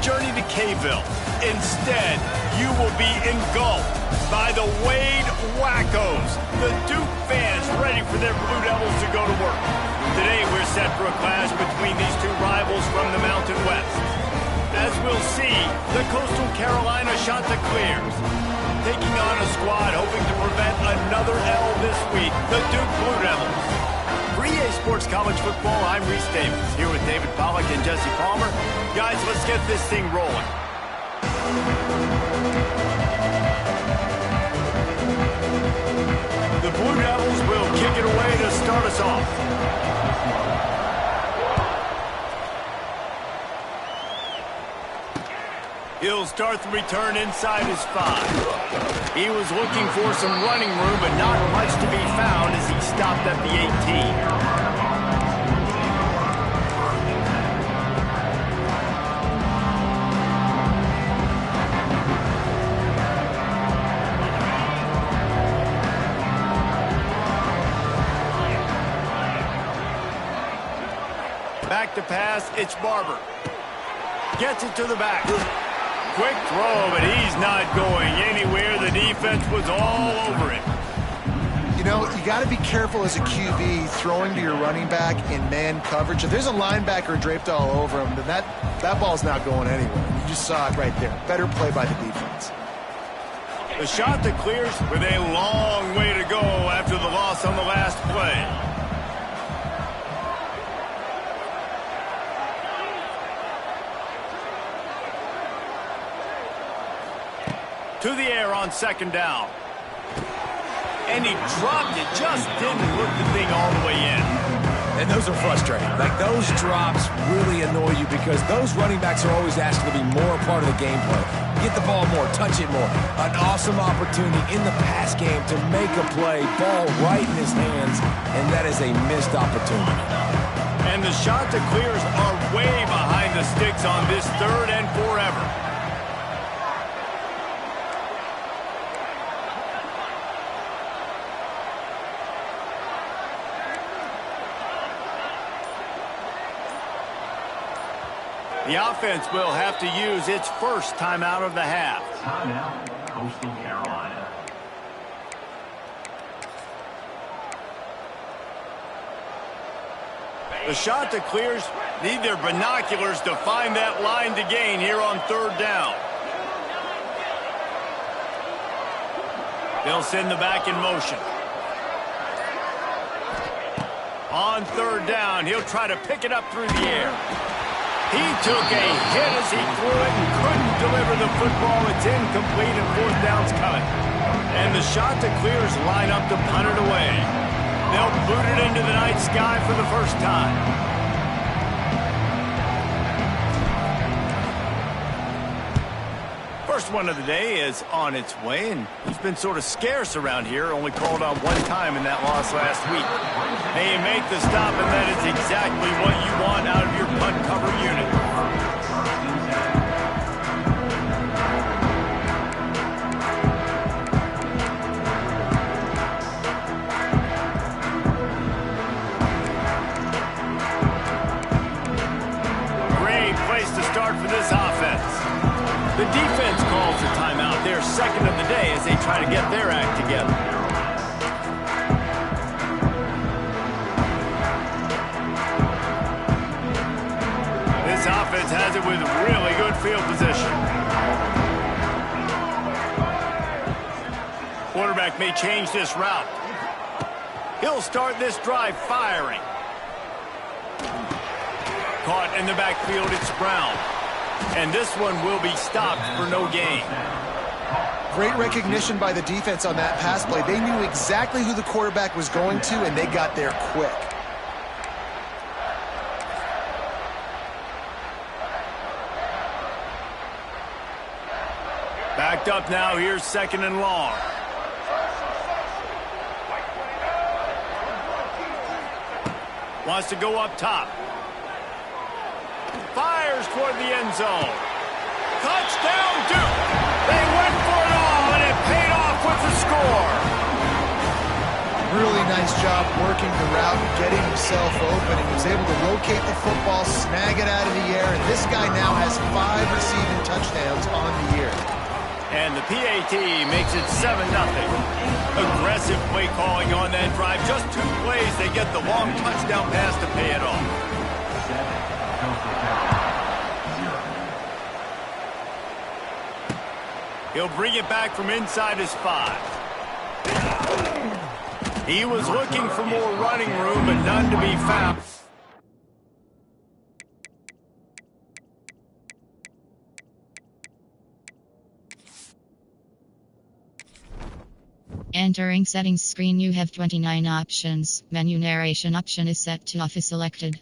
journey to Kville. Instead, you will be engulfed by the Wade Wackos, the Duke fans ready for their Blue Devils to go to work. Today, we're set for a clash between these two rivals from the Mountain West. As we'll see, the Coastal Carolina Chanticleers taking on a squad hoping to prevent another L this week, the Duke Blue Devils. For EA Sports College Football, I'm Reese Davis, here with David Pollack and Jesse Palmer. Guys, let's get this thing rolling. The Blue Devils will kick it away to start us off. He'll start the return inside his 5. He was looking for some running room, but not much to be found as he stopped at the 18. Back to pass, it's Barber. Gets it to the back. Quick throw, but he's not going anywhere. The defense was all over it. You know, you got to be careful as a QB throwing to your running back in man coverage. If there's a linebacker draped all over him, then that ball's not going anywhere. You just saw it right there. Better play by the defense. The Chanticleers with a long way to go after the loss on the last play. To the air on second down. And he dropped it, just didn't look the thing all the way in. And those are frustrating. Like, those drops really annoy you because those running backs are always asked to be more a part of the game play. Get the ball more, touch it more. An awesome opportunity in the pass game to make a play, ball right in his hands, and that is a missed opportunity. And the Chanticleers are way behind the sticks on this third and forever. The offense will have to use its first timeout of the half. Timeout, Coastal Carolina. The Chanticleers need their binoculars to find that line to gain here on third down. They'll send the back in motion. On third down, he'll try to pick it up through the air. He took a hit as he threw it and couldn't deliver the football. It's incomplete and fourth down's coming. And the Chanticleers line up to punt it away. They'll boot it into the night sky for the first time. First one of the day is on its way, and he's been sort of scarce around here, only called on one time in that loss last week. They make the stop, and that is exactly what you want out of your punt cover unit. Great place to start for this offense. The defense calls the timeout, their second of the day, as they try to get their act together. This offense has it with really good field position. Quarterback may change this route. He'll start this drive firing. Caught in the backfield, it's Brown. And this one will be stopped for no gain. Great recognition by the defense on that pass play. They knew exactly who the quarterback was going to, and they got there quick. Backed up now, here's second and long. Wants to go up top. Fires toward the end zone. Touchdown, Duke! They went for it all, and it paid off with the score. really nice job working the route and getting himself open. He was able to locate the football, snag it out of the air, and this guy now has 5 receiving touchdowns on the year. And the PAT makes it 7-0. Aggressive play calling on that drive. Just 2 plays, they get the long touchdown pass to pay it off. He'll bring it back from inside his 5. He was looking for more running room, but none to be found. Entering settings screen, you have 29 options. Menu narration option is set to off is selected.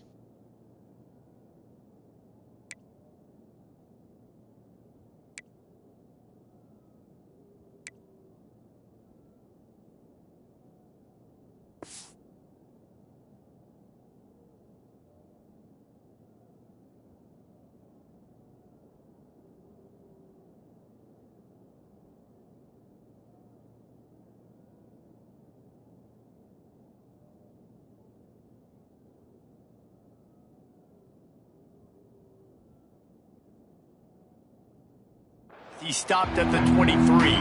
He stopped at the 23.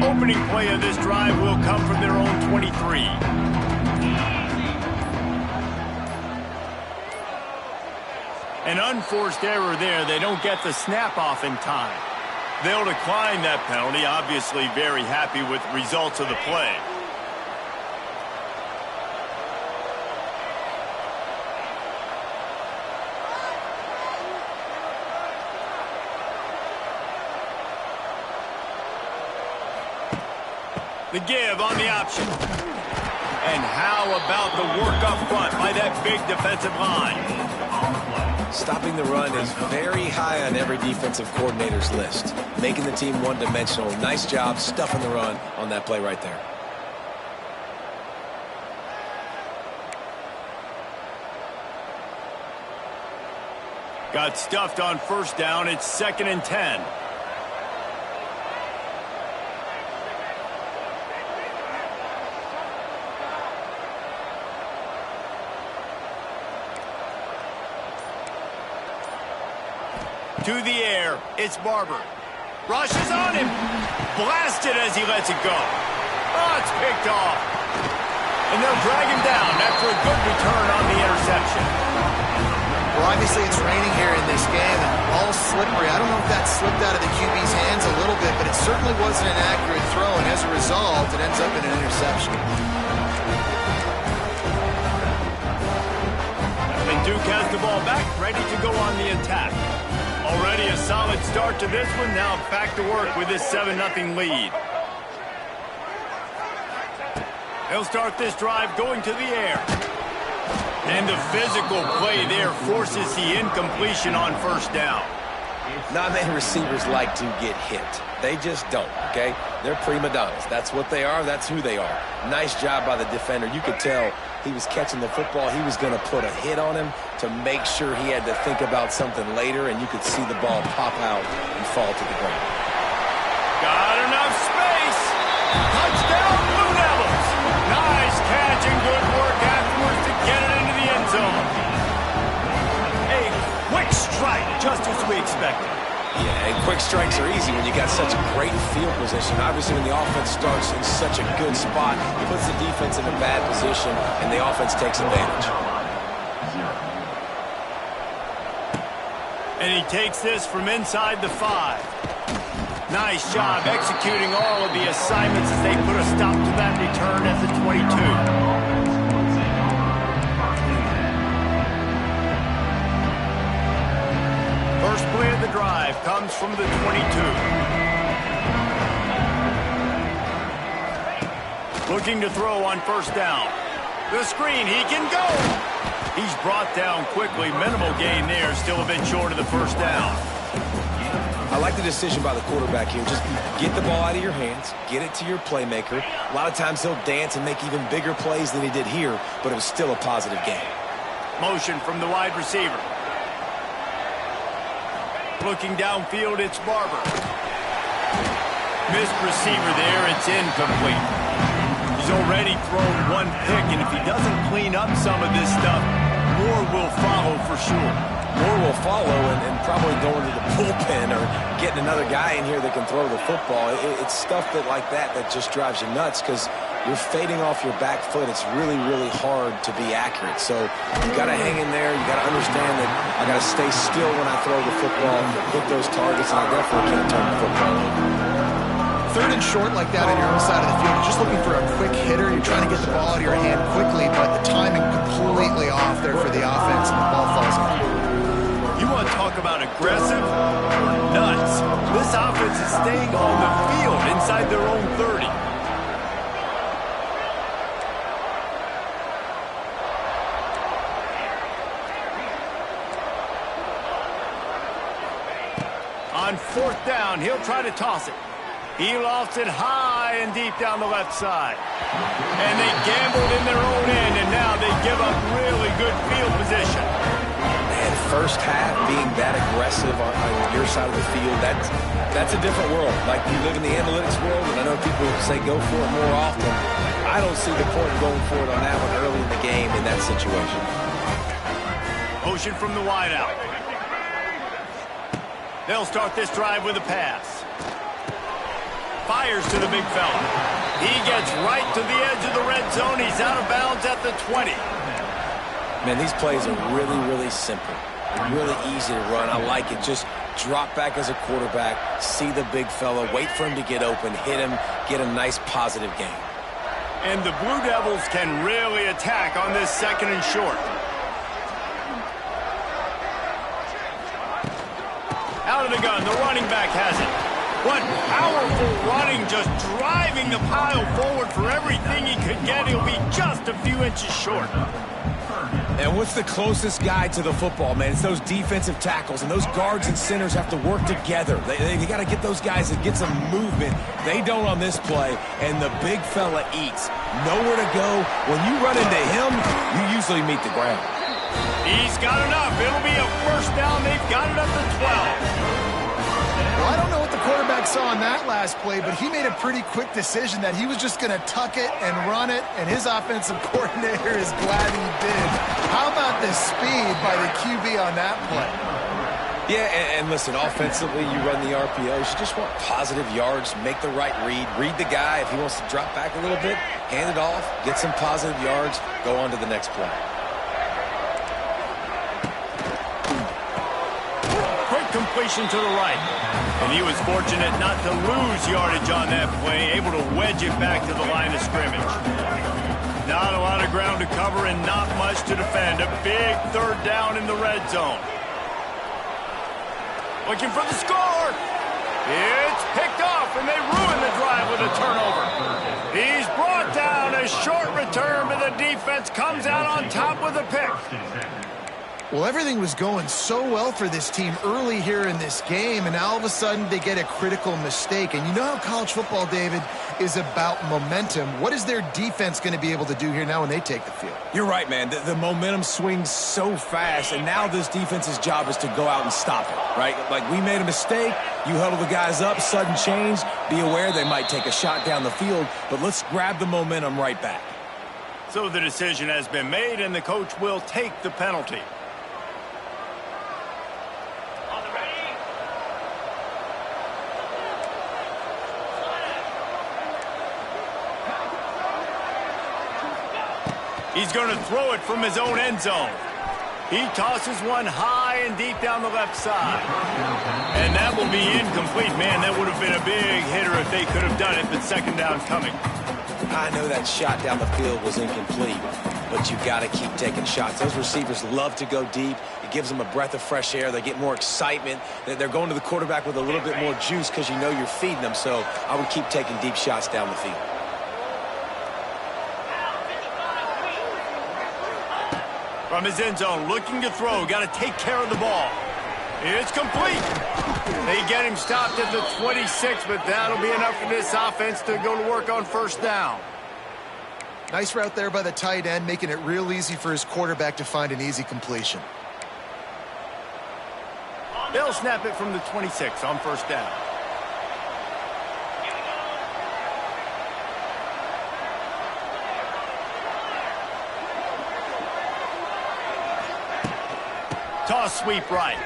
Opening play of this drive will come from their own 23. An unforced error there. They don't get the snap off in time. They'll decline that penalty. Obviously very happy with the results of the play. The give on the option. And how about the work up front by that big defensive line? Stopping the run is very high on every defensive coordinator's list. Making the team one-dimensional. Nice job stuffing the run on that play right there. Got stuffed on first down. It's 2nd and 10. To the air, it's Barber. Rushes on him. Blasted as he lets it go. Oh, it's picked off. And they'll drag him down after a good return on the interception. Well, obviously it's raining here in this game and all slippery. I don't know if that slipped out of the QB's hands a little bit, but it certainly wasn't an accurate throw, and as a result, it ends up in an interception. And Duke has the ball back, ready to go on the attack. Already a solid start to this one. Now back to work with this 7-0 lead. They'll start this drive going to the air. And the physical play there forces the incompletion on first down. Not many receivers like to get hit. They just don't, okay? They're prima donnas. That's what they are. That's who they are. Nice job by the defender. You could tell he was catching the football. He was going to put a hit on him to make sure he had to think about something later, and you could see the ball pop out and fall to the ground. Got enough space. Touchdown, Blue Devils. Nice catch and good work afterwards to get it into the end zone. A quick strike, just as we expected. Yeah, and quick strikes are easy when you got such a great field position. Obviously, when the offense starts in such a good spot, it puts the defense in a bad position, and the offense takes advantage. And he takes this from inside the 5. Nice job executing all of the assignments as they put a stop to that return at the 22. First play of the drive comes from the 22. Looking to throw on first down. The screen, he can go. He's brought down quickly. Minimal gain there, still a bit short of the first down. I like the decision by the quarterback here. Just get the ball out of your hands, get it to your playmaker. A lot of times he'll dance and make even bigger plays than he did here, but it was still a positive game. Motion from the wide receiver. Looking downfield, it's Barber. Missed receiver there, it's incomplete. He's already thrown one pick, and if he doesn't clean up some of this stuff, more will follow for sure. More will follow, and probably going to the bullpen or getting another guy in here that can throw the football. It's stuff like that just drives you nuts because you're fading off your back foot. It's really, really hard to be accurate. So you got to hang in there. You got to understand that I got to stay still when I throw the football, hit those targets, and I definitely can't turn the football over. Third and short like that on your own side of the field. You're just looking for a quick hitter. You're trying to get the ball out of your hand quickly, but the timing completely off there for the offense, and the ball falls in. You want to talk about aggressive or nuts? This offense is staying on the field inside their own 30. On fourth down, he'll try to toss it. He lofts it high and deep down the left side. And they gambled in their own end, and now they give up really good field position. Man, first half being that aggressive on your side of the field, that's a different world. Like, you live in the analytics world, and I know people say go for it more often. I don't see the point in going for it on that one early in the game in that situation. Motion from the wideout. They'll start this drive with a pass. Fires to the big fella. He gets right to the edge of the red zone. He's out of bounds at the 20. Man, these plays are really, really simple. Really easy to run. I like it. Just drop back as a quarterback, see the big fella, wait for him to get open, hit him, get a nice positive gain. And the Blue Devils can really attack on this second and short. Out of the gun, the running back has it. What powerful running, just driving the pile forward for everything he could get. He'll be just a few inches short. And what's the closest guy to the football, man? It's those defensive tackles, and those guards and centers have to work together. They got to get those guys to get some movement. They don't on this play, and the big fella eats. Nowhere to go. When you run into him, you usually meet the ground. He's got enough. It'll be a first down. They've got it up to 12. Well, I don't know what the quarterback saw on that last play, but he made a pretty quick decision that he was just going to tuck it and run it, and his offensive coordinator is glad he did. How about the speed by the QB on that play? Yeah, and listen, offensively, you run the RPOs. You just want positive yards, make the right read the guy. If he wants to drop back a little bit, hand it off, get some positive yards, go on to the next play. Completion to the right. And he was fortunate not to lose yardage on that play, able to wedge it back to the line of scrimmage. Not a lot of ground to cover and not much to defend. A big third down in the red zone. Looking for the score. It's picked off, and they ruin the drive with a turnover. He's brought down. A short return, but the defense comes out on top with a pick. Well, everything was going so well for this team early here in this game, and now all of a sudden they get a critical mistake. And you know how college football, David, is about momentum. What is their defense going to be able to do here now when they take the field? You're right, man. The momentum swings so fast, and now this defense's job is to go out and stop it, right? Like, we made a mistake. You huddle the guys up, sudden change. Be aware they might take a shot down the field, but let's grab the momentum right back. So the decision has been made, and the coach will take the penalty. He's going to throw it from his own end zone. He tosses one high and deep down the left side. And that will be incomplete. Man, that would have been a big hitter if they could have done it, but second down coming. I know that shot down the field was incomplete, but you got to keep taking shots. Those receivers love to go deep. It gives them a breath of fresh air. They get more excitement. They're going to the quarterback with a little bit more juice because you know you're feeding them. So I would keep taking deep shots down the field. From his end zone, looking to throw. Got to take care of the ball. It's complete. They get him stopped at the 26, but that'll be enough for this offense to go to work on first down. Nice route there by the tight end, making it real easy for his quarterback to find an easy completion. They'll snap it from the 26 on first down. Toss sweep right.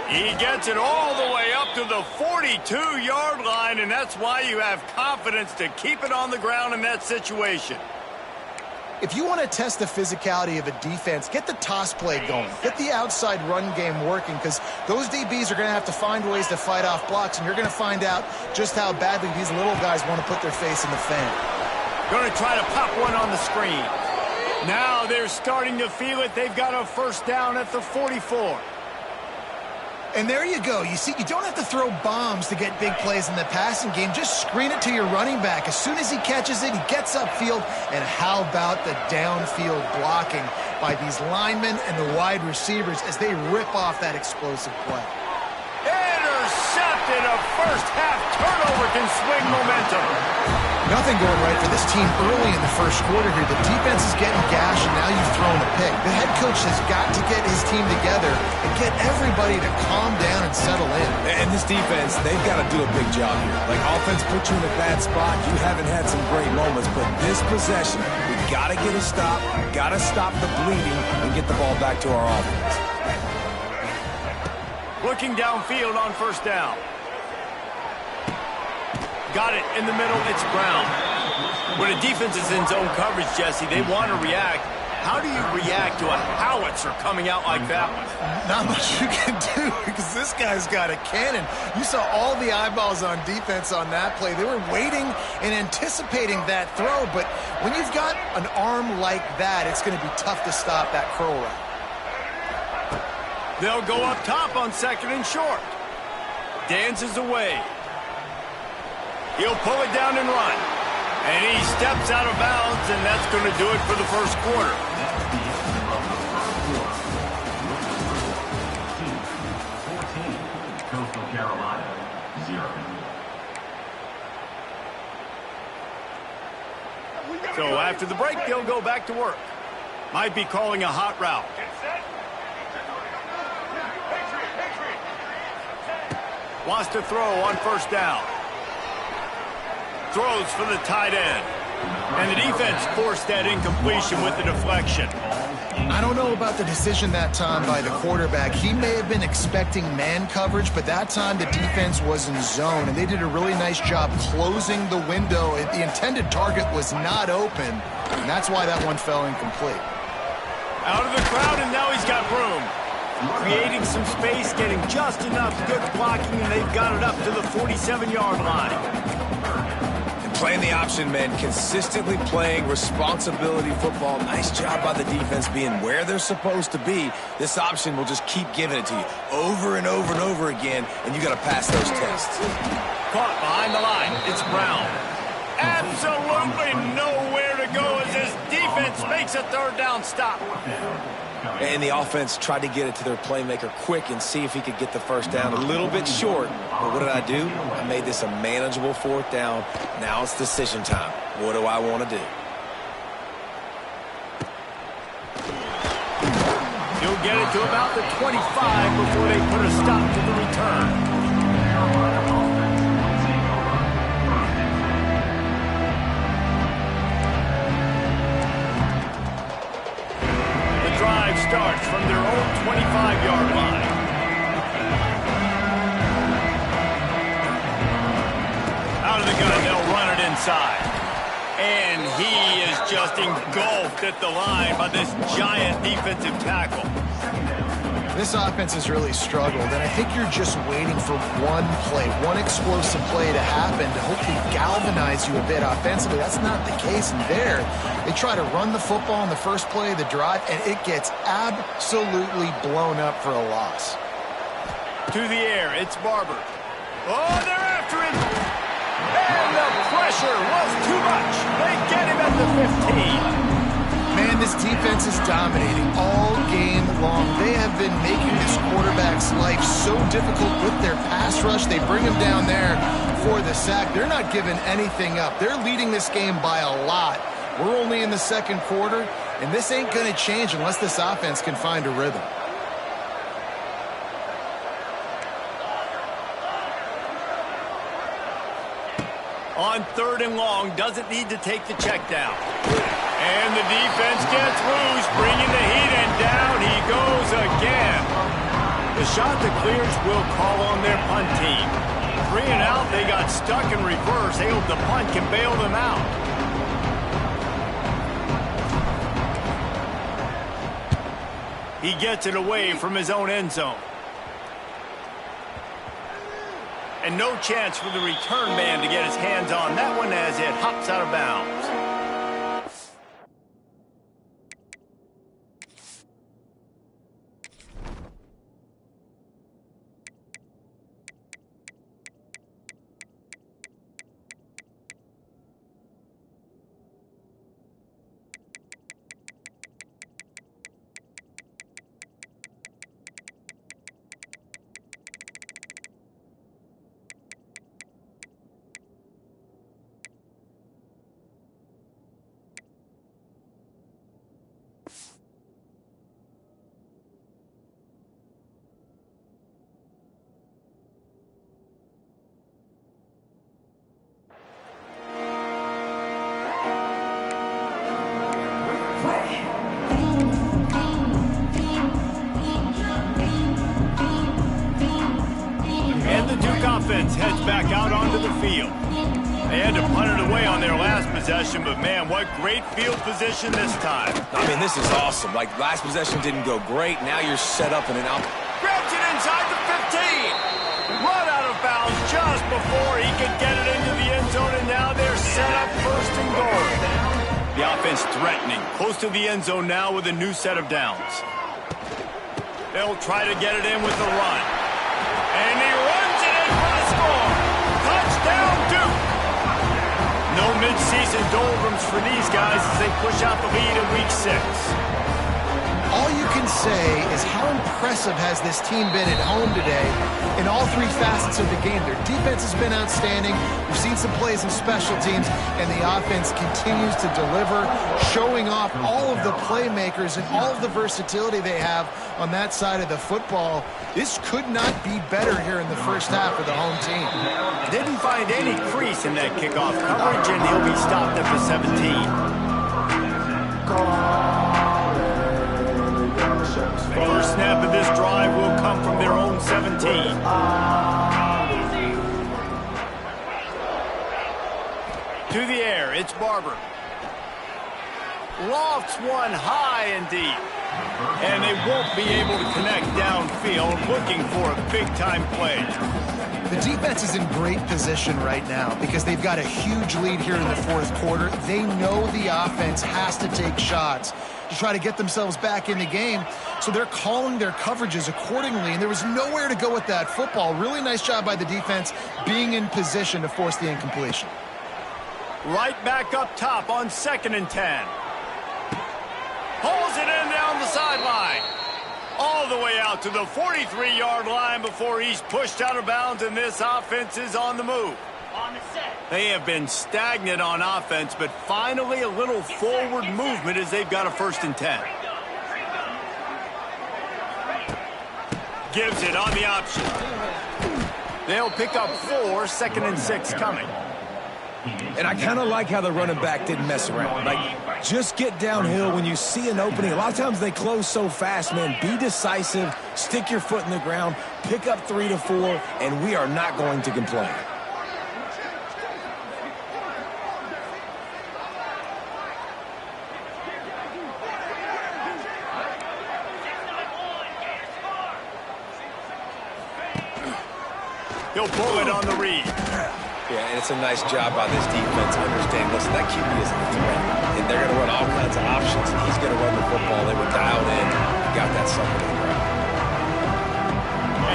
He gets it all the way up to the 42-yard line, and that's why you have confidence to keep it on the ground in that situation. If you want to test the physicality of a defense, get the toss play going. Get the outside run game working, because those DBs are going to have to find ways to fight off blocks, and you're going to find out just how badly these little guys want to put their face in the fan. Going to try to pop one on the screen. Now they're starting to feel it. They've got a first down at the 44. And there you go. You see, you don't have to throw bombs to get big plays in the passing game. Just screen it to your running back. As soon as he catches it, he gets upfield. And how about the downfield blocking by these linemen and the wide receivers as they rip off that explosive play? Intercepted. A first-half turnover can swing momentum. Nothing going right for this team early in the first quarter here. The defense is getting gashed, and now you've thrown a pick. The head coach has got to get his team together and get everybody to calm down and settle in. And this defense, they've got to do a big job here. Like, offense put you in a bad spot. You haven't had some great moments, but this possession, we got to get a stop, got to stop the bleeding, and get the ball back to our offense. Looking downfield on first down. Got it in the middle. It's Brown. When a defense is in zone coverage, Jesse, they want to react. How do you react to a howitzer coming out like that one? Not much you can do, because this guy's got a cannon. You saw all the eyeballs on defense on that play. They were waiting and anticipating that throw, but when you've got an arm like that, it's going to be tough to stop that curl route. They'll go up top on second and short. Dances away. He'll pull it down and run. And he steps out of bounds, and that's going to do it for the first quarter. Coastal Carolina, 0. So after the break, they'll go back to work. Might be calling a hot route. Wants to throw on first down. Throws for the tight end. And the defense forced that incompletion with the deflection. I don't know about the decision that time by the quarterback. He may have been expecting man coverage, but that time the defense was in zone, and they did a really nice job closing the window. The intended target was not open, and that's why that one fell incomplete. Out of the crowd, and now he's got room. Creating some space, getting just enough good blocking, and they've got it up to the 47-yard line. Playing the option men, consistently playing responsibility football. Nice job by the defense being where they're supposed to be. This option will just keep giving it to you over and over and over again, and you got to pass those tests. Caught behind the line. It's Brown. Absolutely nowhere to go as this defense makes a third down stop. And the offense tried to get it to their playmaker quick and see if he could get the first down. A little bit short, but what did I do? I made this a manageable fourth down. Now it's decision time. What do I want to do? He'll get it to about the 25 before they put a stop to the return. Drive starts from their own 25-yard line. Out of the gun, they'll run it inside. And he is just engulfed at the line by this giant defensive tackle. This offense has really struggled, and I think you're just waiting for one play, one explosive play to happen to hopefully galvanize you a bit offensively. That's not the case in there. They try to run the football in the first play of the drive, and it gets absolutely blown up for a loss. To the air, it's Barber. Oh, they're after him. And the pressure was too much. They get him at the 15. Man, this defense is dominating all game long, they have been making this quarterback's life so difficult with their pass rush. They bring him down there for the sack. They're not giving anything up. They're leading this game by a lot. We're only in the second quarter, and this ain't going to change unless this offense can find a rhythm. On 3rd and long, doesn't need to take the check down. And the defense gets loose, bringing the heat, and down he goes again. The shot that clears will call on their punt team. 3 and out, they got stuck in reverse. They hope the punt can bail them out. He gets it away from his own end zone. And no chance for the return man to get his hands on that one as it hops out of bounds. Offense heads back out onto the field. They had to punt it away on their last possession, but man, what great field position this time. I mean, this is awesome. Like, last possession didn't go great. Now you're set up in an out. Grabs it inside the 15. Run out of bounds just before he could get it into the end zone, and now they're set up 1st and goal. The offense threatening, close to the end zone now with a new set of downs. They'll try to get it in with the run. And he runs it in for the score. Touchdown, Duke. No mid-season doldrums for these guys as they push out the lead in Week 6. All you can say is how impressive has this team been at home today in all 3 facets of the game. Their defense has been outstanding. We've seen some plays in special teams, and the offense continues to deliver, showing off all of the playmakers and all of the versatility they have on that side of the football. This could not be better here in the first half for the home team. Didn't find any crease in that kickoff coverage, and he'll be stopped at the 17. First snap of this drive will come from their own 17. To the air, it's Barber. Lofts one high and deep. And they won't be able to connect downfield, looking for a big-time play. The defense is in great position right now because they've got a huge lead here in the 4th quarter. They know the offense has to take shots to try to get themselves back in the game, so they're calling their coverages accordingly, and there was nowhere to go with that football. Really nice job by the defense being in position to force the incompletion. Right back up top on 2nd and 10. Pulls it in down the sideline. All the way out to the 43-yard line before he's pushed out of bounds, and this offense is on the move. They have been stagnant on offense, but finally a little forward movement as they've got a 1st and 10. Gives it on the option. They'll pick up 4, 2nd and 6 coming. And I kind of like how the running back didn't mess around. Like, just get downhill when you see an opening. A lot of times they close so fast, man. Be decisive, stick your foot in the ground, pick up 3 to 4, and we are not going to complain. He'll pull it on the read. Yeah, and it's a nice job by this defense. Understand, listen, that QB is a threat, and they're going to run all kinds of options. He's going to run the football. They were dialed in. Got that sucker to the ground.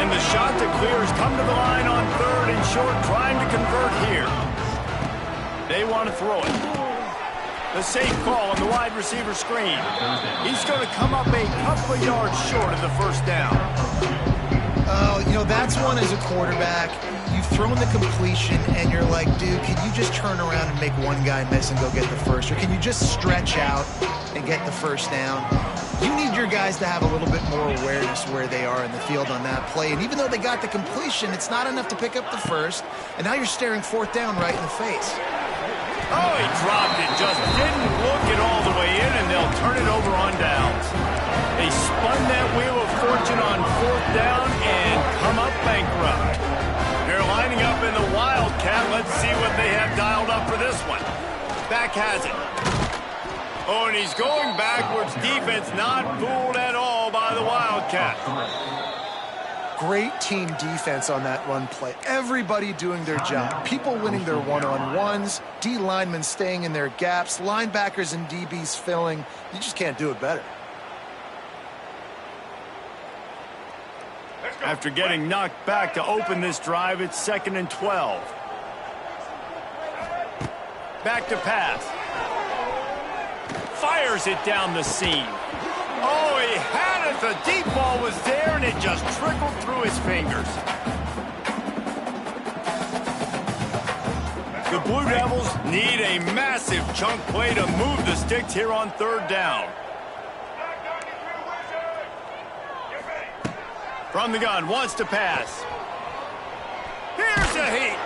And the shot to clear has come to the line on 3rd and short, trying to convert here. They want to throw it. The safe call on the wide receiver screen. He's going to come up a couple of yards short of the first down. Oh, you know, that's one as a quarterback. You've thrown the completion, and you're like, dude, can you just turn around and make one guy miss and go get the first? Or can you just stretch out and get the first down? You need your guys to have a little bit more awareness where they are in the field on that play. And even though they got the completion, it's not enough to pick up the first. And now you're staring fourth down right in the face. Oh, he dropped it. Just didn't look it all the way in, and they'll turn it over on downs. They spun that wheel of fortune on fourth down and come up bankrupt. They're lining up in the Wildcat. Let's see what they have dialed up for this one. Back has it. Oh, and he's going backwards. Defense not fooled at all by the Wildcat. Great team defense on that run play. Everybody doing their job. People winning their one-on-ones. D linemen staying in their gaps. Linebackers and DBs filling. You just can't do it better. After getting knocked back to open this drive, it's 2nd and 12. Back to pass. Fires it down the seam. Oh, he had it. The deep ball was there, and it just trickled through his fingers. The Blue Devils need a massive chunk play to move the sticks here on third down. From the gun, wants to pass. Here's a heat.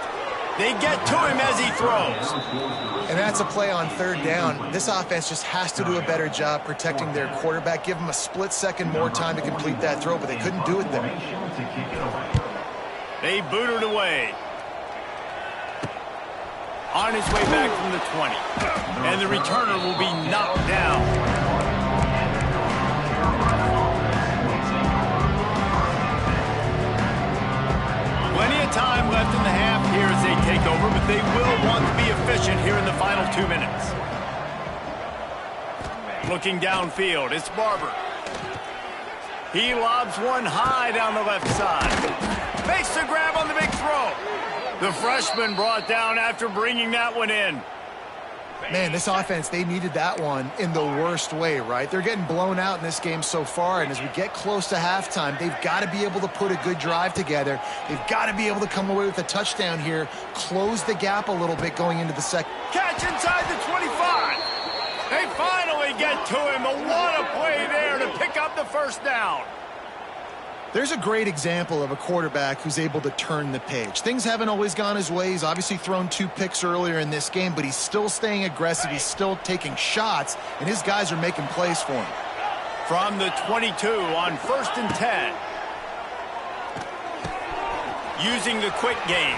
They get to him as he throws. And that's a play on third down. This offense just has to do a better job protecting their quarterback. Give him a split second more time to complete that throw, but they couldn't do it there. They boot it away. On his way back from the 20. And the returner will be knocked down. Plenty of time left in the half here as they take over, but they will want to be efficient here in the final 2 minutes. Looking downfield, it's Barber. He lobs one high down the left side. Makes the grab on the big throw. The freshman brought down after bringing that one in. Man, this offense, they needed that one in the worst way, right? They're getting blown out in this game so far, and as we get close to halftime, they've got to be able to put a good drive together. They've got to be able to come away with a touchdown here, close the gap a little bit going into the second. Catch inside the 25. They finally get to him. What a play there to pick up the first down. There's a great example of a quarterback who's able to turn the page. Things haven't always gone his way. He's obviously thrown 2 picks earlier in this game, but he's still staying aggressive. He's still taking shots, and his guys are making plays for him. From the 22 on 1st and 10. Using the quick game.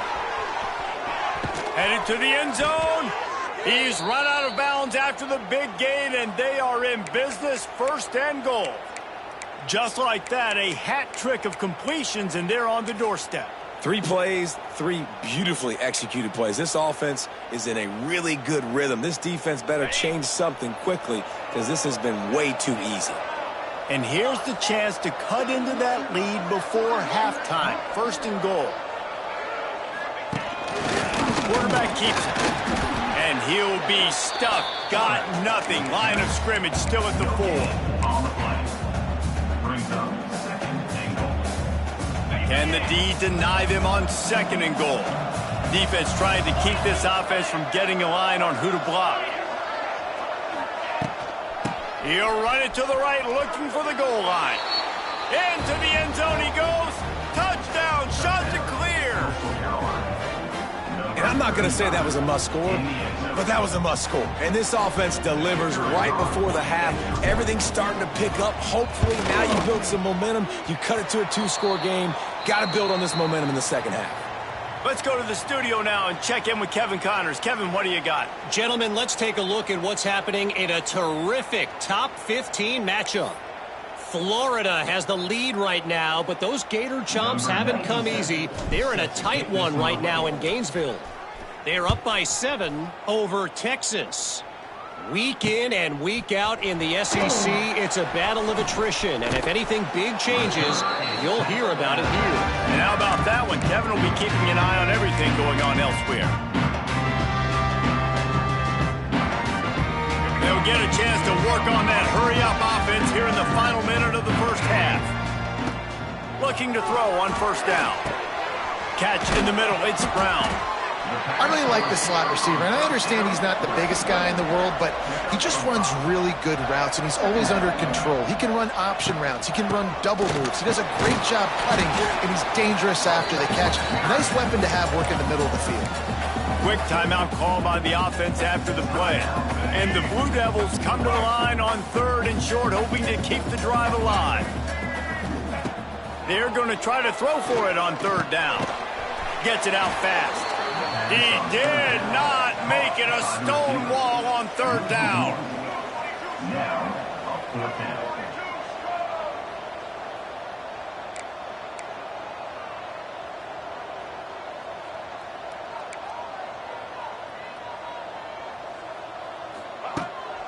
Headed to the end zone. He's run out of bounds after the big gain, and they are in business, 1st and goal. Just like that, a hat trick of completions, and they're on the doorstep. 3 plays, 3 beautifully executed plays. This offense is in a really good rhythm. This defense better change something quickly because this has been way too easy. And here's the chance to cut into that lead before halftime. 1st and goal. Quarterback keeps it. And he'll be stuffed. Got nothing. Line of scrimmage still at the 4. On the play. Brings up 2nd and goal. Can the D deny them on 2nd and goal? Defense trying to keep this offense from getting a line on who to block. He'll run it to the right, looking for the goal line. Into the end zone he goes. Touchdown, shots are clear. And I'm not going to say that was a must score, but that was a must score. And this offense delivers right before the half. Everything's starting to pick up. Hopefully now you build some momentum. You cut it to a 2-score game. Got to build on this momentum in the second half. Let's go to the studio now and check in with Kevin Connors. Kevin, what do you got? Gentlemen, let's take a look at what's happening in a terrific top 15 matchup. Florida has the lead right now, but those Gator Chomps haven't come easy. They're in a tight one right now in Gainesville. They're up by 7 over Texas. Week in and week out in the SEC, it's a battle of attrition. And if anything big changes, you'll hear about it here. And how about that one? Kevin will be keeping an eye on everything going on elsewhere. will get a chance to work on that hurry-up offense here in the final minute of the first half. Looking to throw on first down. Catch in the middle. It's Brown. I really like the slot receiver, and I understand he's not the biggest guy in the world, but he just runs really good routes, and he's always under control. He can run option routes. He can run double moves. He does a great job cutting, and he's dangerous after the catch. Nice weapon to have work in the middle of the field. Quick timeout call by the offense after the play. And the Blue Devils come to the line on 3rd and short, hoping to keep the drive alive. They're going to try to throw for it on 3rd down. Gets it out fast. He did not make it a stone wall on 3rd down. Now, a 4th down.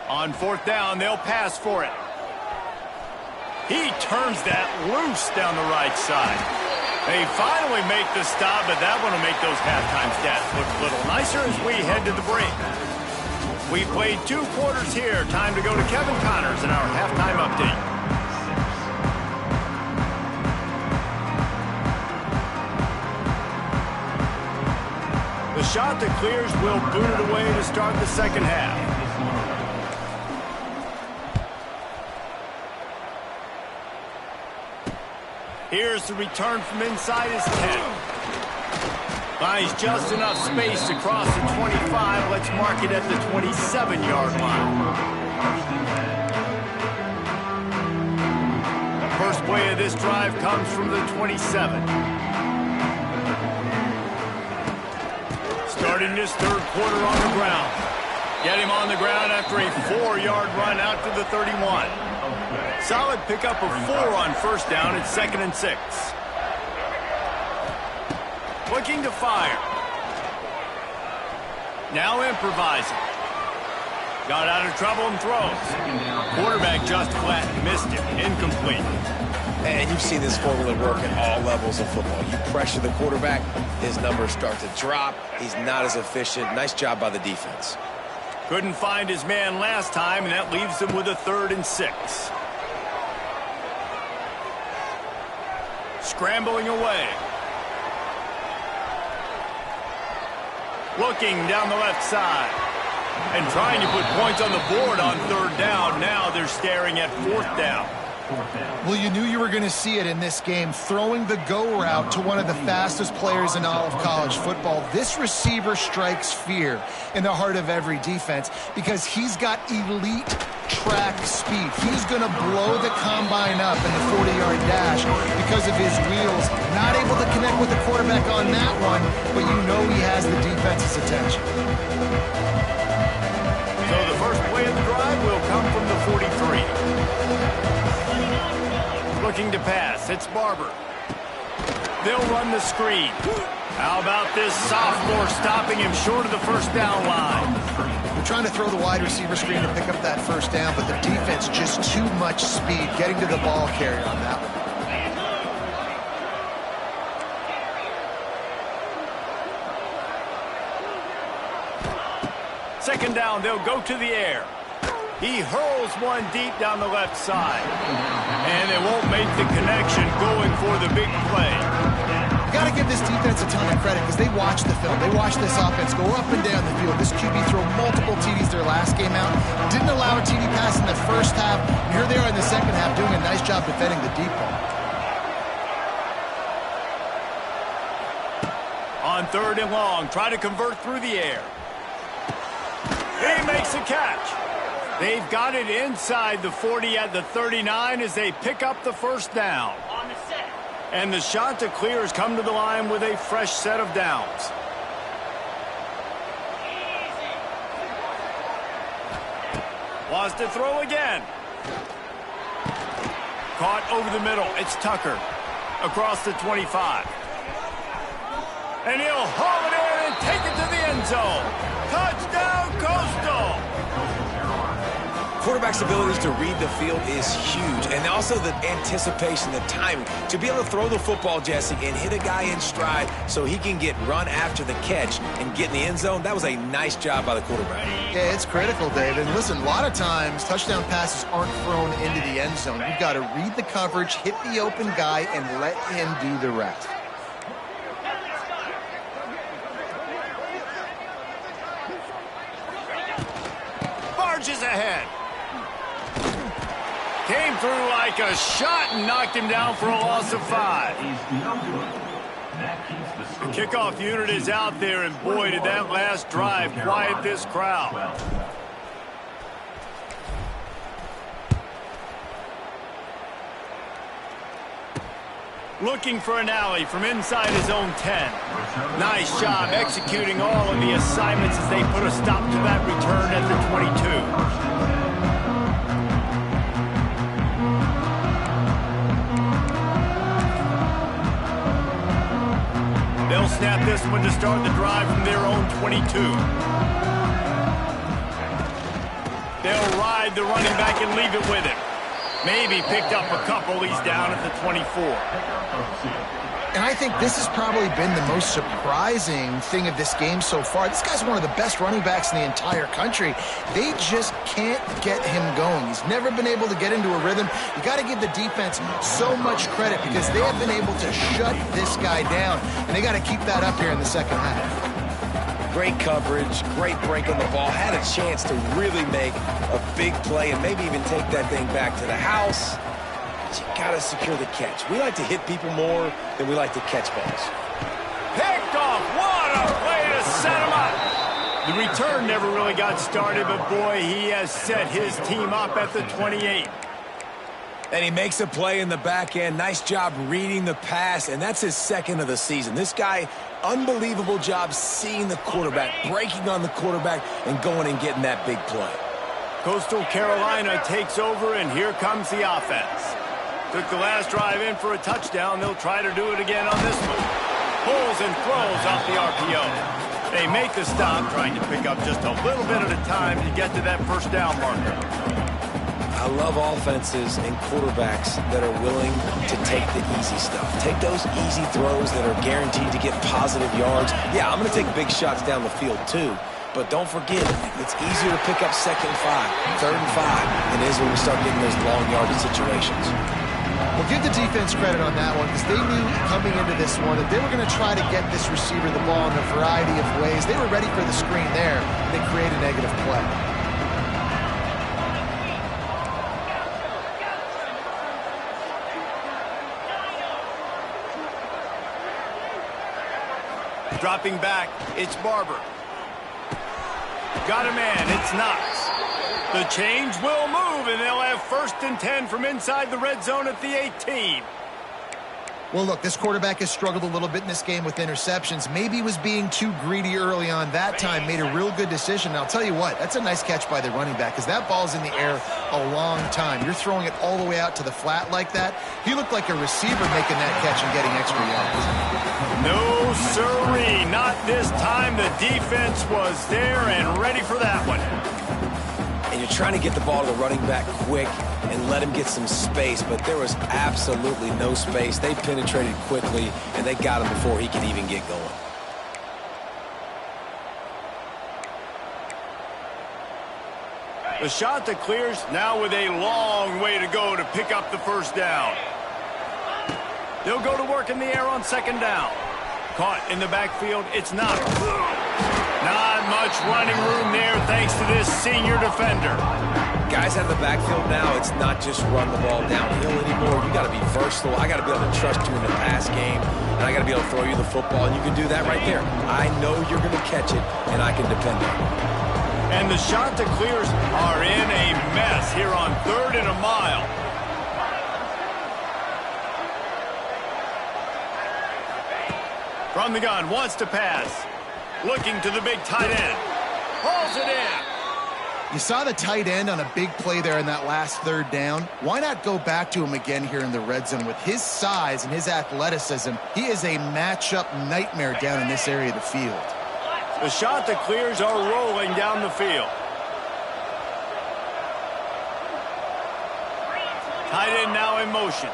On 4th down, they'll pass for it. He turns that loose down the right side. They finally make the stop, but that one will make those halftime stats look a little nicer as we head to the break. We played 2 quarters here. Time to go to Kevin Connors in our halftime update. The shot that clears will boot it away to start the second half. Here's the return from inside his 10. Finds just enough space to cross the 25. Let's mark it at the 27-yard line. First play of this drive comes from the 27. Starting this 3rd quarter on the ground. Get him on the ground after a 4-yard run out to the 31. Solid pickup of 4 on first down. It's 2nd and 6. Looking to fire. Now improvising. Got out of trouble and throws. Quarterback just flat missed it. Incomplete. And you've seen this formula work at all levels of football. You pressure the quarterback, his numbers start to drop. He's not as efficient. Nice job by the defense. Couldn't find his man last time, and that leaves him with a 3rd and 6. Scrambling away. Looking down the left side. And trying to put points on the board on 3rd down. Now they're staring at 4th down. Well, you knew you were going to see it in this game, throwing the go route to one of the fastest players in all of college football. This receiver strikes fear in the heart of every defense because he's got elite track speed. He's going to blow the combine up in the 40-yard dash because of his wheels. Not able to connect with the quarterback on that one, but you know he has the defense's attention. So the first play of the drive will come from the 43. Looking to pass. It's Barber. They'll run the screen. How about this sophomore stopping him short of the first down line? They're trying to throw the wide receiver screen to pick up that first down, but the defense just too much speed getting to the ball carrier on that one. Second down, they'll go to the air. He hurls one deep down the left side. And they won't make the connection going for the big play. Got to give this defense a ton of credit because they watch the film. They watch this offense go up and down the field. This QB threw multiple TDs their last game out. Didn't allow a TD pass in the first half. And here they are in the second half doing a nice job defending the deep ball. On 3rd and long, try to convert through the air. He makes a catch. They've got it inside the 40 at the 39 as they pick up the first down. On the set. And the shot to clear has come to the line with a fresh set of downs. Wants to throw again. Caught over the middle. It's Tucker. Across the 25. And he'll haul it in and take it to the end zone. Touchdown, Coastal. quarterback's ability to read the field is huge, and also the anticipation, the timing. To be able to throw the football, Jesse, and hit a guy in stride so he can get run after the catch and get in the end zone, that was a nice job by the quarterback. Yeah, it's critical, David. And listen, a lot of times touchdown passes aren't thrown into the end zone. You've got to read the coverage, hit the open guy, and let him do the rest. Barges ahead. Came through like a shot and knocked him down for a loss of 5. The kickoff unit is out there, and boy, did that last drive quiet this crowd. Looking for an alley from inside his own 10. Nice job executing all of the assignments as they put a stop to that return at the 22. They'll snap this one to start the drive from their own 22. They'll ride the running back and leave it with him. Maybe picked up a couple. He's down at the 24. And I think this has probably been the most surprising thing of this game so far. This guy's one of the best running backs in the entire country. They just can't get him going. He's never been able to get into a rhythm. You got to give the defense so much credit because they have been able to shut this guy down, and they got to keep that up here in the second half. Great coverage, great break on the ball, had a chance to really make a big play and maybe even take that thing back to the house. But you got to secure the catch. We like to hit people more than we like to catch balls. Picked off. What a play to set him up. The return never really got started, but boy, he has set his team up at the 28. And he makes a play in the back end. Nice job reading the pass, and that's his second of the season. This guy, unbelievable job seeing the quarterback, breaking on the quarterback, and going and getting that big play. Coastal Carolina takes over, and here comes the offense. Took the last drive in for a touchdown. They'll try to do it again on this one. Pulls and throws off the RPO. They make the stop, trying to pick up just a little bit at a time to get to that first down marker. I love offenses and quarterbacks that are willing to take the easy stuff. Take those easy throws that are guaranteed to get positive yards. Yeah, I'm going to take big shots down the field too. But don't forget, it's easier to pick up 2nd and 5, 3rd and 5 than it is when we start getting those long yardage situations. Well, give the defense credit on that one because they knew coming into this one that they were going to try to get this receiver the ball in a variety of ways. They were ready for the screen there. They create a negative play. Dropping back, it's Barber. Got a man, it's Knox. The change will move, and they'll have 1st and 10 from inside the red zone at the 18. Well, look, this quarterback has struggled a little bit in this game with interceptions. Maybe he was being too greedy early on that time, made a real good decision. And I'll tell you what, that's a nice catch by the running back because that ball's in the air a long time. You're throwing it all the way out to the flat like that. He looked like a receiver making that catch and getting extra yards. No, sirree, not this time. The defense was there and ready for that one. And you're trying to get the ball to the running back quick and let him get some space, but there was absolutely no space. They penetrated quickly, and they got him before he could even get going. The shot that clears now with a long way to go to pick up the first down. They'll go to work in the air on 2nd down. Caught in the backfield, it's Knox. Not much running room there thanks to this senior defender. Guys out of the backfield now, it's not just run the ball downhill anymore. You got to be versatile. I got to be able to trust you in the pass game, and I got to be able to throw you the football, and you can do that right there. I know you're going to catch it, and I can depend on it. And the shot to clears are in a mess here on 3rd and a mile. From the gun, wants to pass. Looking to the big tight end. Pulls it in. You saw the tight end on a big play there in that last 3rd down. Why not go back to him again here in the red zone? With his size and his athleticism, he is a matchup nightmare down in this area of the field. The shot that clears are rolling down the field. Tight end now in motion.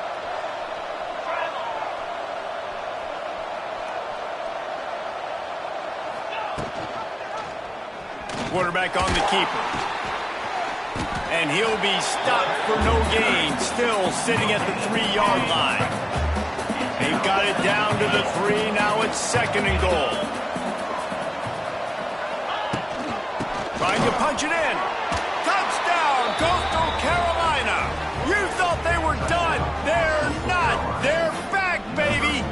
Quarterback on the keeper. And he'll be stopped for no gain, still sitting at the 3-yard line. They've got it down to the 3. Now it's 2nd and goal. Trying to punch it in. Touchdown, Coastal Carolina. You thought they were done. They're not. They're back, baby.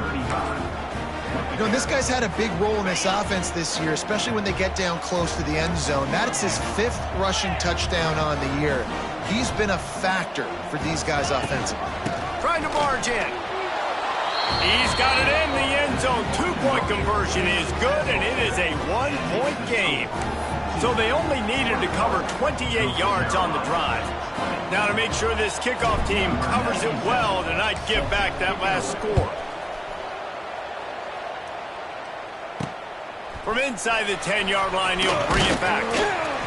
You know, this guy's had a big role in this offense this year, especially when they get down close to the end zone. That's his 5th rushing touchdown on the year. He's been a factor for these guys offensively. Trying to barge in. He's got it in the end zone. 2-point conversion is good, and it is a 1-point game. So they only needed to cover 28 yards on the drive. Now to make sure this kickoff team covers it well to not give back that last score. From inside the 10-yard line, he'll bring it back.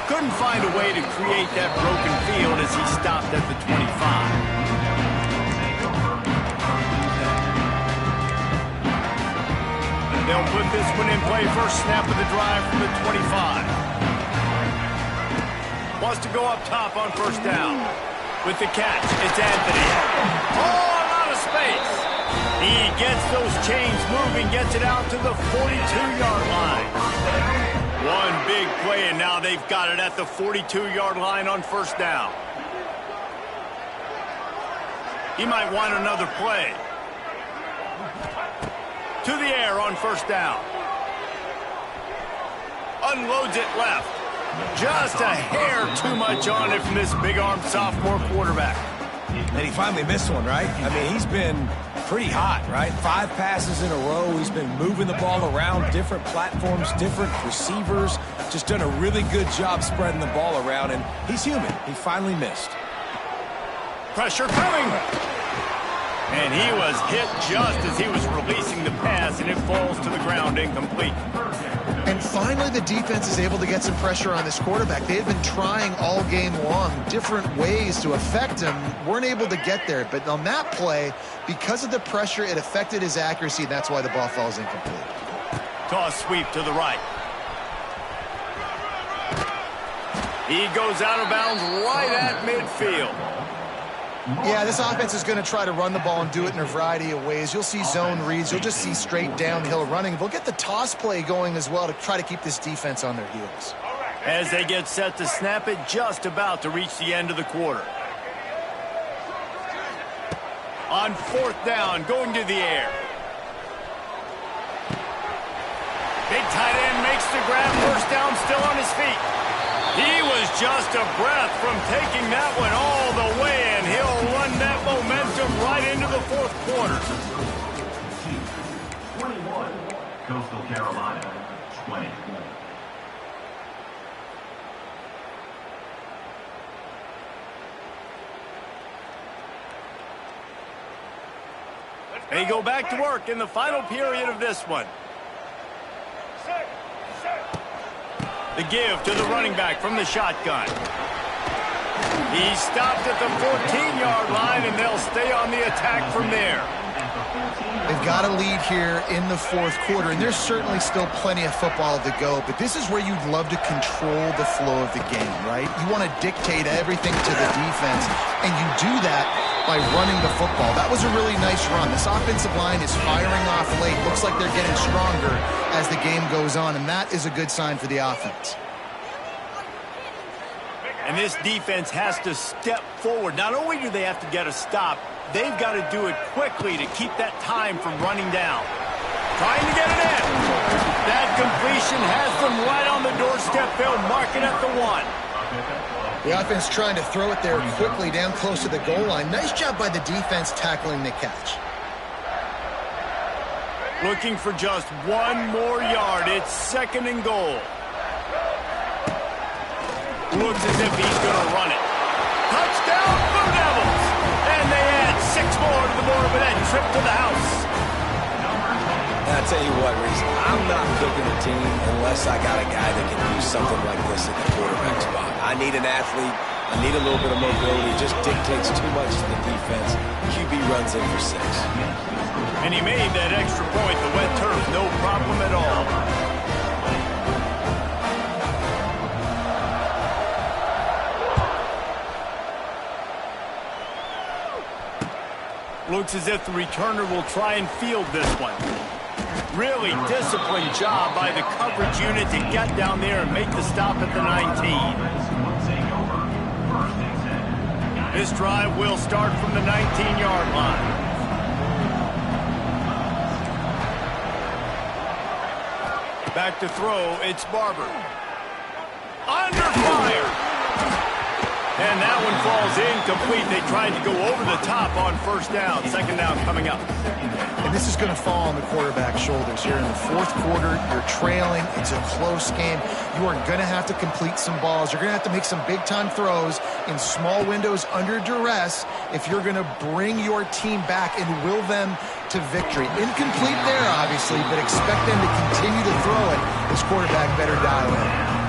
Couldn't find a way to create that broken field as he stopped at the 25. They'll put this one in play. First snap of the drive from the 25. Wants to go up top on first down. With the catch, it's Anthony. Oh, a lot of space. He gets those chains moving, gets it out to the 42-yard line. One big play, and now they've got it at the 42-yard line on first down. He might want another play. To the air on first down. Unloads it left. Just a hair too much on it from this big-armed sophomore quarterback. And he finally missed one, right? I mean, he's been pretty hot, right? 5 passes in a row. He's been moving the ball around different platforms, different receivers. Just done a really good job spreading the ball around, and he's human. He finally missed. Pressure coming. And he was hit just as he was releasing the pass, and it falls to the ground incomplete. And finally, the defense is able to get some pressure on this quarterback. They've been trying all game long different ways to affect him. Weren't able to get there. But on that play, because of the pressure, it affected his accuracy. That's why the ball falls incomplete. Toss sweep to the right. He goes out of bounds right at midfield. Yeah, this offense is going to try to run the ball and do it in a variety of ways. You'll see zone reads. You'll just see straight downhill running. They'll get the toss play going as well to try to keep this defense on their heels. As they get set to snap it, just about to reach the end of the quarter. On fourth down, going to the air. Big tight end makes the grab. First down, still on his feet. He was just a breath from taking that one all the way, and he'll run that momentum right into the fourth quarter. 21, Coastal Carolina, 20. They go back to work in the final period of this one. The give to the running back from the shotgun. He stopped at the 14-yard line, and they'll stay on the attack from there. They've got a lead here in the fourth quarter, and there's certainly still plenty of football to go, but this is where you'd love to control the flow of the game, right? You want to dictate everything to the defense, and you do that by running the football. That was a really nice run. This offensive line is firing off late. Looks like they're getting stronger as the game goes on, and that is a good sign for the offense. And this defense has to step forward. Not only do they have to get a stop, they've got to do it quickly to keep that time from running down. Trying to get it in. That completion has them right on the doorstep. They'll mark it at the 1. The offense trying to throw it there quickly down close to the goal line. Nice job by the defense tackling the catch. Looking for just one more yard. It's 2nd and goal. Looks as if he's going to run it. Touchdown, Blue Devils! And they add 6 more to the board with that trip to the house. I'll tell you what, Reese, I'm not picking a team unless I got a guy that can do something like this at the quarterback spot. I need an athlete. I need a little bit of mobility. It just dictates too much to the defense. QB runs in for 6. And he made that extra point. The wet turf, no problem at all. Looks as if the returner will try and field this one. Really disciplined job by the coverage unit to get down there and make the stop at the 19. This drive will start from the 19-yard line. Back to throw, it's Barber. Under fire! And that one falls incomplete. They tried to go over the top on first down. Second down coming up. And this is going to fall on the quarterback's shoulders here in the fourth quarter. You're trailing. It's a close game. You are going to have to complete some balls. You're going to have to make some big-time throws in small windows under duress if you're going to bring your team back and will them to victory. Incomplete there, obviously, but expect them to continue to throw it. This quarterback better dial in.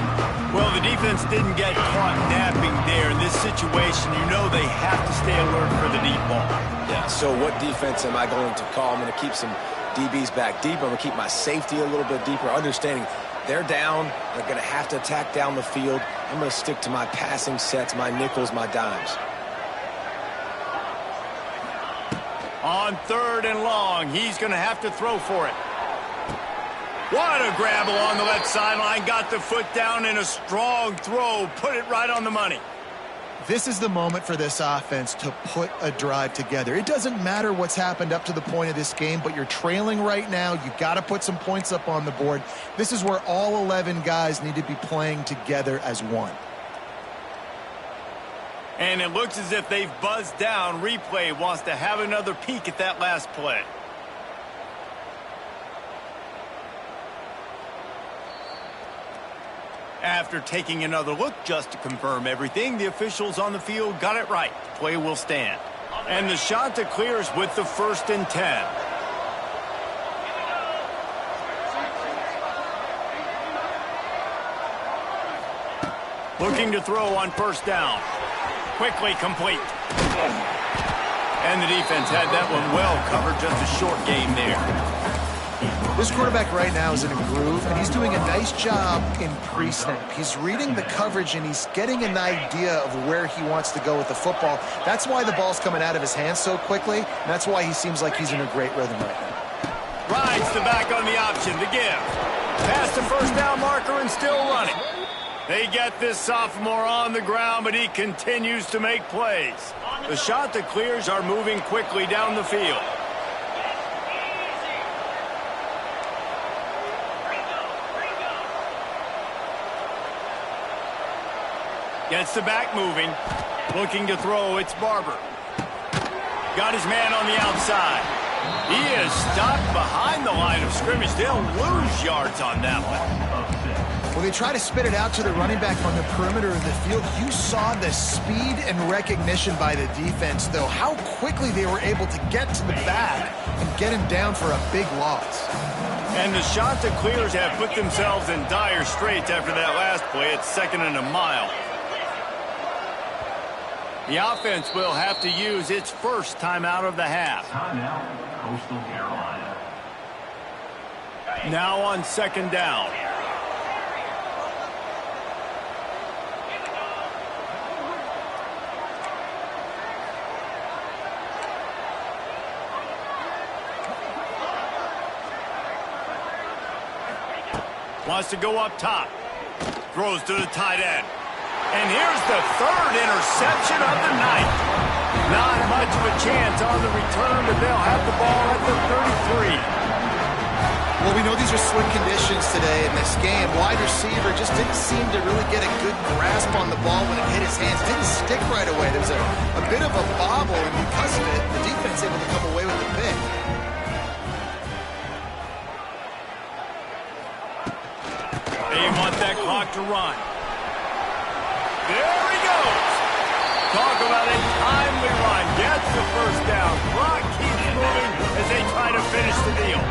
Well, the defense didn't get caught napping there. In this situation, you know they have to stay alert for the deep ball. Yeah, so what defense am I going to call? I'm going to keep some DBs back deep. I'm going to keep my safety a little bit deeper, understanding they're down. They're going to have to attack down the field. I'm going to stick to my passing sets, my nickels, my dimes. On 3rd and long, he's going to have to throw for it. What a grab along the left sideline. Got the foot down in a strong throw. Put it right on the money. This is the moment for this offense to put a drive together. It doesn't matter what's happened up to the point of this game, but you're trailing right now. You got to put some points up on the board. This is where all 11 guys need to be playing together as one. And it looks as if they've buzzed down. Replay wants to have another peek at that last play. After taking another look just to confirm everything, the officials on the field got it right. Play will stand. And the Shanta clears with the 1st and 10. Looking to throw on first down. Quickly complete. And the defense had that one well covered. Just a short game there. This quarterback right now is in a groove, and he's doing a nice job in pre-snap. He's reading the coverage, and he's getting an idea of where he wants to go with the football. That's why the ball's coming out of his hands so quickly, and that's why he seems like he's in a great rhythm right now. Rides the back on the option, the give. Past the first down marker and still running. They get this sophomore on the ground, but he continues to make plays. The Shanta clears are moving quickly down the field. Gets the back moving. Looking to throw, it's Barber. Got his man on the outside. He is stopped behind the line of scrimmage. They'll lose yards on that one. Well, they try to spit it out to the running back on the perimeter of the field. You saw the speed and recognition by the defense, though. How quickly they were able to get to the back and get him down for a big loss. And the Shanta clears have put themselves in dire straits after that last play. It's 2nd and a mile. The offense will have to use its first timeout of the half. Timeout, Coastal Carolina. Now on 2nd down. Wants to go up top. Throws to the tight end. And here's the 3rd interception of the night. Not much of a chance on the return, but they'll have the ball at the 33. Well, we know these are slick conditions today in this game. Wide receiver just didn't seem to really get a good grasp on the ball when it hit his hands. Didn't stick right away. There was a bit of a bobble, and because of it, the defense able to come away with the pick. They want that clock to run. There he goes. Talk about a timely run. Gets the first down. Clock keeps moving as they try to finish the deal.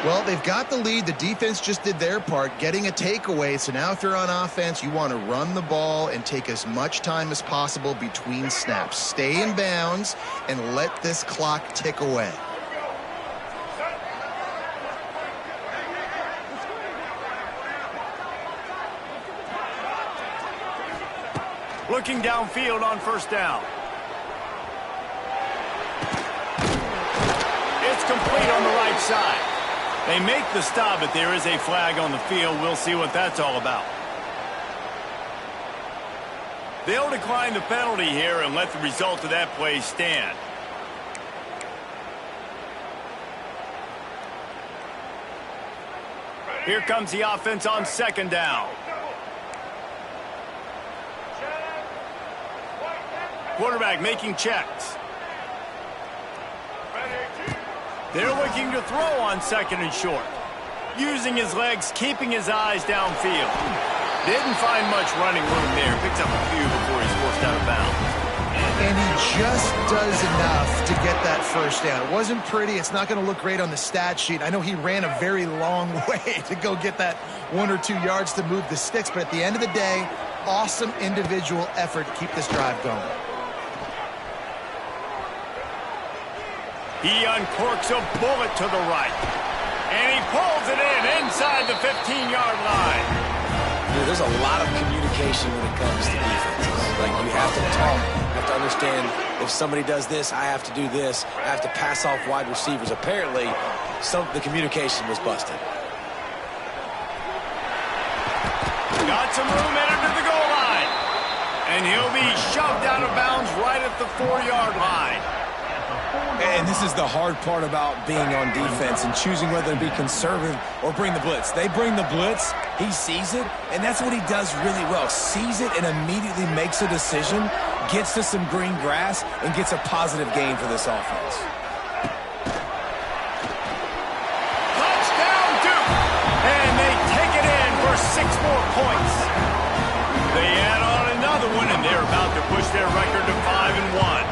Well, they've got the lead. The defense just did their part, getting a takeaway. So now if you're on offense, you want to run the ball and take as much time as possible between snaps. Stay in bounds and let this clock tick away. Looking downfield on first down. It's complete on the right side. They make the stop, but there is a flag on the field. We'll see what that's all about. They'll decline the penalty here and let the result of that play stand. Here comes the offense on second down. Quarterback making checks. They're looking to throw on second and short. Using his legs, keeping his eyes downfield. Didn't find much running room there. Picks up a few before he's forced out of bounds. And he just does enough to get that first down. It wasn't pretty. It's not going to look great on the stat sheet. I know he ran a very long way to go get that 1 or 2 yards to move the sticks. But at the end of the day, awesome individual effort to keep this drive going. He uncorks a bullet to the right. And he pulls it in inside the 15-yard line. Dude, there's a lot of communication when it comes to defenses. Like, you have to talk. You have to understand if somebody does this, I have to do this. I have to pass off wide receivers. Apparently, the communication was busted. Got some room entered to the goal line. And he'll be shoved out of bounds right at the 4-yard line. And this is the hard part about being on defense and choosing whether to be conservative or bring the blitz. They bring the blitz, he sees it, and that's what he does really well. Sees it and immediately makes a decision, gets to some green grass, and gets a positive gain for this offense. Touchdown, Duke! And they take it in for 6 more points. They add on another one, and they're about to push their record to 5-1.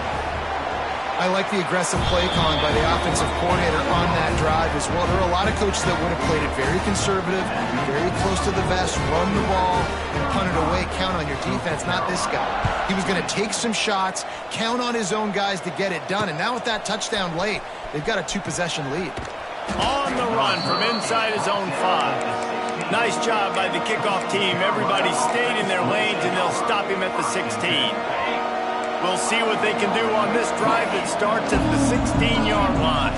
I like the aggressive play calling by the offensive coordinator on that drive as well. There are a lot of coaches that would have played it very conservative, very close to the vest, run the ball, and punt it away, count on your defense, not this guy. He was going to take some shots, count on his own guys to get it done, and now with that touchdown late, they've got a 2-possession lead. On the run from inside his own 5. Nice job by the kickoff team. Everybody stayed in their lanes, and they'll stop him at the 16. We'll see what they can do on this drive that starts at the 16-yard line.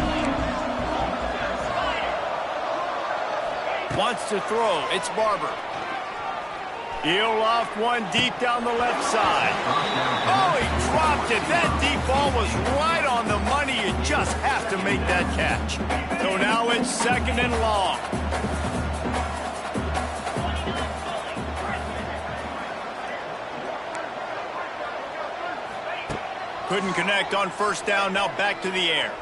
Wants to throw. It's Barber. He'll loft one deep down the left side. Oh, he dropped it. That deep ball was right on the money. You just have to make that catch. So now it's 2nd and long. Couldn't connect on first down. Now back to the air.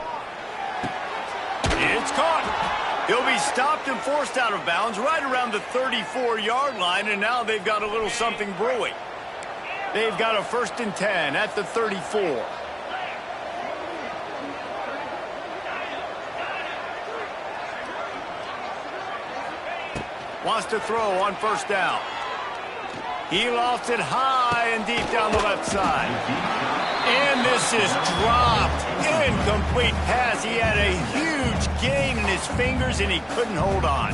It's caught. He'll be stopped and forced out of bounds right around the 34-yard line, and now they've got a little something brewing. They've got a 1st and 10 at the 34. Wants to throw on first down. He lofts it high and deep down the left side. And this is dropped. Incomplete pass. He had a huge gain in his fingers, and he couldn't hold on.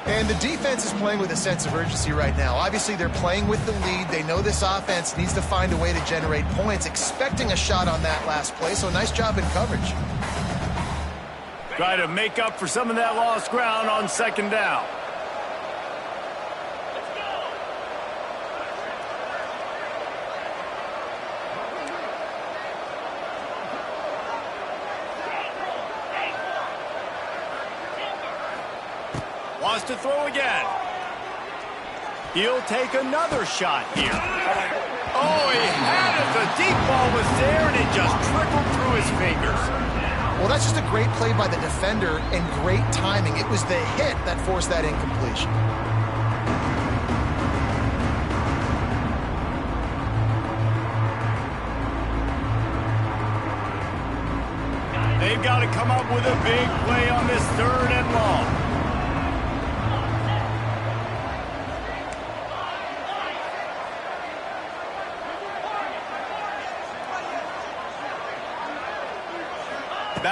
And the defense is playing with a sense of urgency right now. Obviously, they're playing with the lead. They know this offense needs to find a way to generate points, expecting a shot on that last play, so nice job in coverage. Try to make up for some of that lost ground on 2nd down. Wants to throw again. He'll take another shot here. Oh, he had it. The deep ball was there, and it just trickled through his fingers. Well, that's just a great play by the defender and great timing. It was the hit that forced that incompletion. They've got to come up with a big play on this 3rd and long.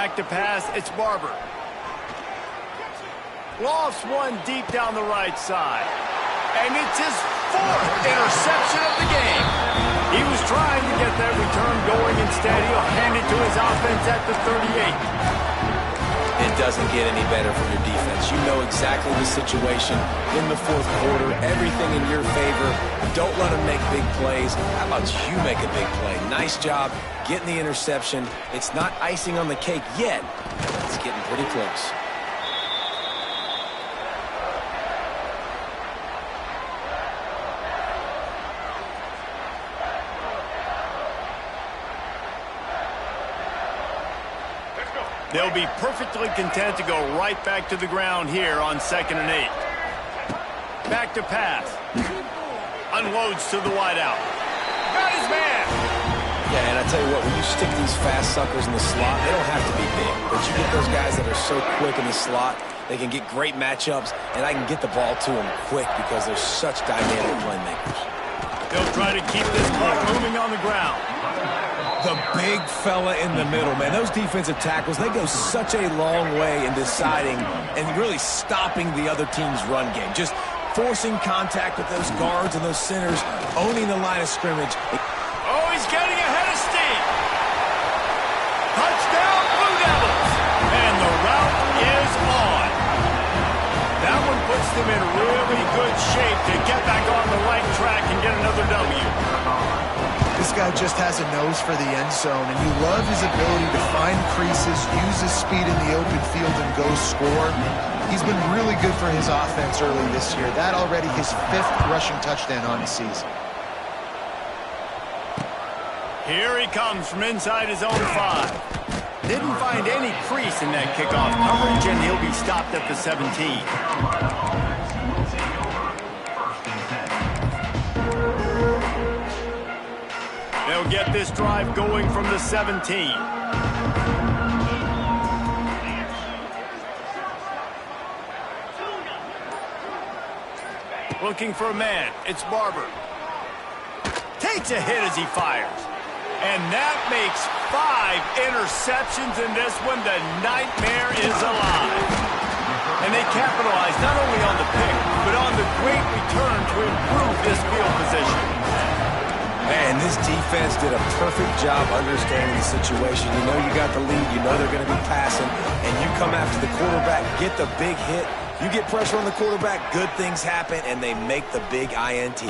Back to pass, it's Barber. Lofts one deep down the right side. And it's his 4th interception of the game. He was trying to get that return going. Instead, he'll hand it to his offense at the 38. It doesn't get any better from your defense. You know exactly the situation in the 4th quarter. Everything in your favor. Don't let them make big plays. How about you make a big play? Nice job getting the interception. It's not icing on the cake yet. It's getting pretty close. They'll be perfectly content to go right back to the ground here on 2nd and 8. Back to pass. Unloads to the wideout. Got his man. Yeah, and I tell you what, when you stick these fast suckers in the slot, they don't have to be big. But you get those guys that are so quick in the slot, they can get great matchups, and I can get the ball to them quick because they're such dynamic playmakers. They'll try to keep this clock moving on the ground. The big fella in the middle, man. Those defensive tackles, they go such a long way in deciding and really stopping the other team's run game. Just forcing contact with those guards and those centers, owning the line of scrimmage. Oh, he's getting ahead of steam. Touchdown, Blue Devils. And the route is on. That one puts them in really good shape to get back on the right track and get another W. This guy just has a nose for the end zone, and you love his ability to find creases, use his speed in the open field, and go score. He's been really good for his offense early this year. That already his 5th rushing touchdown on the season. Here he comes from inside his own 5. Didn't find any crease in that kickoff coverage, and he'll be stopped at the 17. They'll get this drive going from the 17. Looking for a man. It's Barber. Takes a hit as he fires. And that makes 5 interceptions in this one. The nightmare is alive. And they capitalize not only on the pick, but on the great return to improve this field position. Man, this defense did a perfect job understanding the situation. You know you got the lead. You know they're going to be passing. And you come after the quarterback, get the big hit. You get pressure on the quarterback, good things happen, and they make the big INT.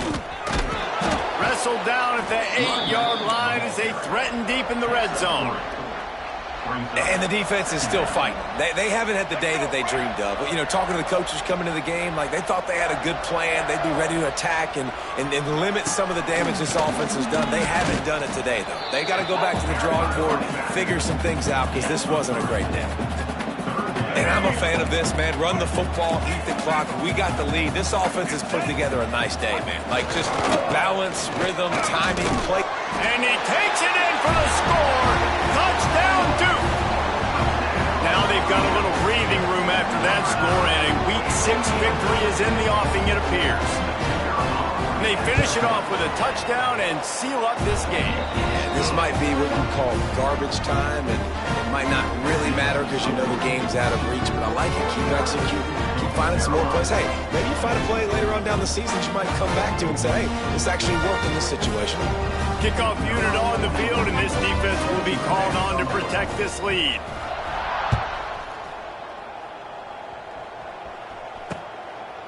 Wrestled down at the 8-yard line as they threaten deep in the red zone. And the defense is still fighting. They haven't had the day that they dreamed of. But, you know, talking to the coaches coming to the game, like they thought they had a good plan. They'd be ready to attack and limit some of the damage this offense has done. They haven't done it today, though. They got to go back to the drawing board, figure some things out, because this wasn't a great day. And I'm a fan of this, man. Run the football, eat the clock. We got the lead. This offense has put together a nice day, man. Like just balance, rhythm, timing, play. And he takes it in for the score. Touchdown, Duke. Now they've got a little breathing room after that score, and a Week 6 victory is in the offing, it appears. They finish it off with a touchdown and seal up this game. Yeah, this might be what you call garbage time, and it might not really matter because you know the game's out of reach, but I like it. Keep executing, keep finding some more plays. Hey, maybe you find a play later on down the season you might come back to and say, hey, this actually worked in this situation. Kickoff unit on the field, and this defense will be called on to protect this lead.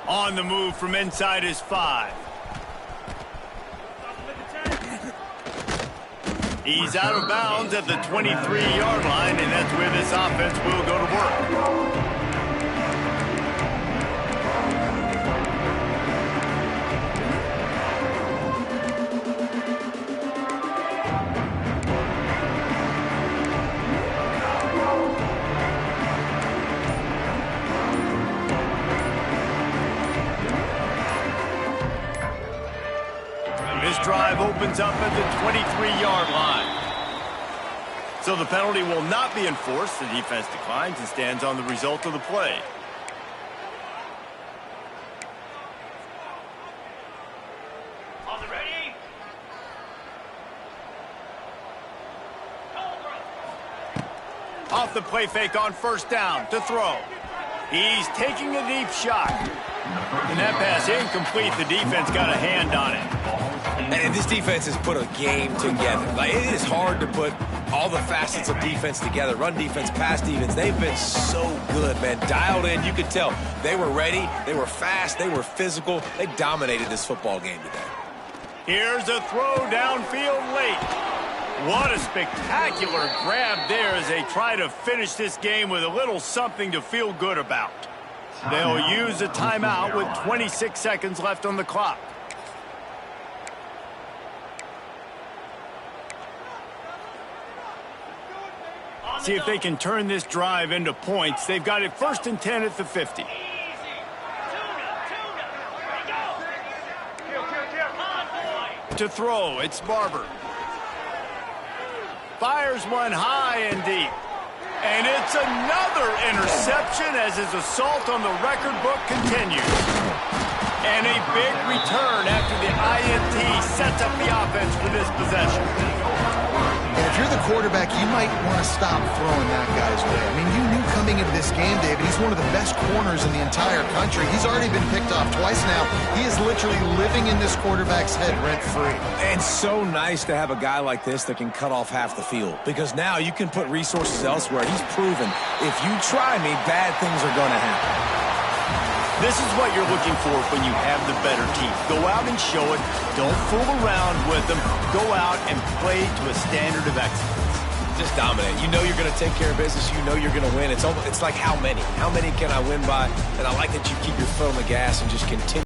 On the move from inside his 5. He's out of bounds at the 23-yard line, and that's where this offense will go to work. This drive opens up at the 23-yard line. So the penalty will not be enforced. The defense declines and stands on the result of the play. On the ready. Off the play fake on first down to throw. He's taking a deep shot. And that pass incomplete. The defense got a hand on it. And this defense has put a game together. Like, it is hard to put all the facets of defense together. Run defense, pass defense. They've been so good, man. Dialed in. You could tell they were ready. They were fast. They were physical. They dominated this football game today. Here's a throw downfield late. What a spectacular grab there as they try to finish this game with a little something to feel good about. They'll use a timeout with 26 seconds left on the clock. See if they can turn this drive into points. They've got it 1st and 10 at the 50. To throw, it's Barber. Fires one high and deep. And it's another interception as his assault on the record book continues. And a big return after the INT sets up the offense for this possession. And if you're the quarterback, you might want to stop throwing that guy's way. I mean, you knew coming into this game, David, he's one of the best corners in the entire country. He's already been picked off twice now. He is literally living in this quarterback's head rent-free. And so nice to have a guy like this that can cut off half the field, because now you can put resources elsewhere. He's proven if you try me, bad things are going to happen. This is what you're looking for when you have the better team. Go out and show it. Don't fool around with them. Go out and play to a standard of excellence. Just dominate. You know you're going to take care of business. You know you're going to win. It's like how many? How many can I win by? And I like that you keep your foot on the gas and just continue.